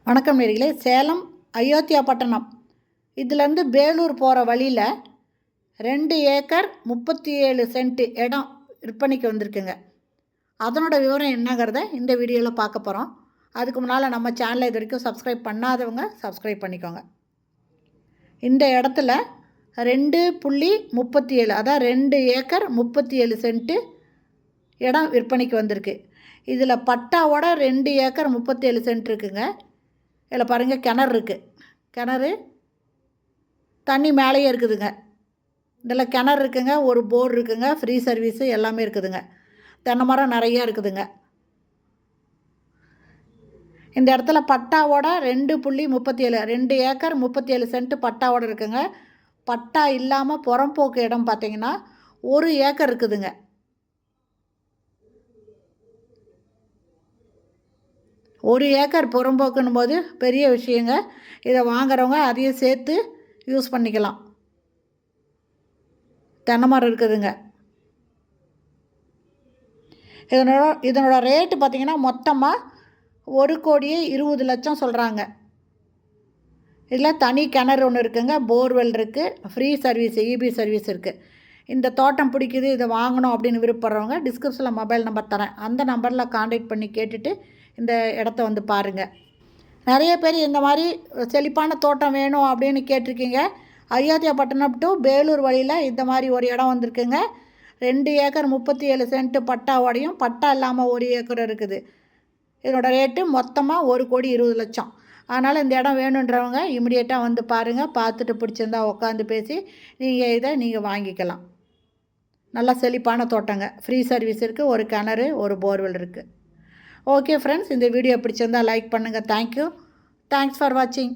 வணக்கம் நேயர்களே. சேலம் அயோத்தியாபட்டினம் இதிலேருந்து வேலூர் போகிற வழியில் 2 ஏக்கர் 37 சென்ட் இடம் விற்பனைக்கு வந்திருக்குங்க. அதனோட விவரம் என்னங்கிறத இந்த வீடியோவில் பார்க்க போகிறோம். அதுக்கு முன்னால் நம்ம சேனலை இது வரைக்கும் சப்ஸ்கிரைப் பண்ணாதவங்க சப்ஸ்கிரைப் பண்ணிக்கோங்க. இந்த இடத்துல 2.37 அதாவது 2 ஏக்கர் 37 சென்ட்டு இடம் விற்பனைக்கு வந்திருக்கு. இதில் பட்டாவோட 2 ஏக்கர் 37 சென்ட் இருக்குங்க. இதில் பாருங்கள், கிணறு இருக்குது. கிணறு தண்ணி மேலேயே இருக்குதுங்க. இதில் கிணறு இருக்குங்க, ஒரு போர் இருக்குங்க, ஃப்ரீ சர்வீஸு எல்லாமே இருக்குதுங்க. தென்னை மரம் நிறையா இருக்குதுங்க. இந்த இடத்துல பட்டாவோட 2.37 2 ஏக்கர் 37 சென்ட் பட்டாவோட இருக்குங்க. பட்டா இல்லாமல் புறம்போக்கு இடம் பார்த்திங்கன்னா 1 ஏக்கர் இருக்குதுங்க. ஒரு ஏக்கர் புறம்போக்குன்னும் போது பெரிய விஷயங்க. இதை வாங்குறவங்க அதையும் சேர்த்து யூஸ் பண்ணிக்கலாம். தென்னை மரம் இருக்குதுங்க. இதனோட ரேட்டு பார்த்திங்கன்னா மொத்தமாக 1,20,00,000 சொல்கிறாங்க. இதில் தனி கிணறு ஒன்று இருக்குங்க, போர்வெல் இருக்குது, ஃப்ரீ சர்வீஸ் இபி சர்வீஸ் இருக்குது. இந்த தோட்டம் பிடிக்குது, இதை வாங்கணும் அப்படின்னு விருப்பப்படுறவங்க டிஸ்கிரிப்ஷனில் மொபைல் நம்பர் தரேன். அந்த நம்பரில் காண்டாக்ட் பண்ணி கேட்டுட்டு இந்த இடத்த வந்து பாருங்கள். நிறைய பேர் இந்த மாதிரி செழிப்பான தோட்டம் வேணும் அப்படின்னு கேட்டிருக்கீங்க. அயோத்தியாபட்டினம் டு வேலூர் வழியில் இந்த மாதிரி ஒரு இடம் வந்திருக்குங்க. 2 ஏக்கர் 37 சென்ட் பட்டாவோடையும் பட்டா இல்லாமல் 1 ஏக்கர் இருக்குது. இதனோட ரேட்டு மொத்தமாக 1,20,00,000. அதனால் இந்த இடம் வேணுன்றவங்க இமிடியேட்டாக வந்து பாருங்கள். பார்த்துட்டு பிடிச்சிருந்தா உட்காந்து பேசி நீங்கள் வாங்கிக்கலாம். நல்லா செழிப்பான தோட்டங்க. ஃப்ரீ சர்வீஸ் இருக்குது, ஒரு கிணறு, ஒரு போர்வெல் இருக்குது. ஓகே ஃப்ரெண்ட்ஸ், இந்த வீடியோ பிடிச்சிருந்தால் லைக் பண்ணுங்கள். தேங்க்யூ. தேங்க்ஸ் ஃபார் வாட்சிங்.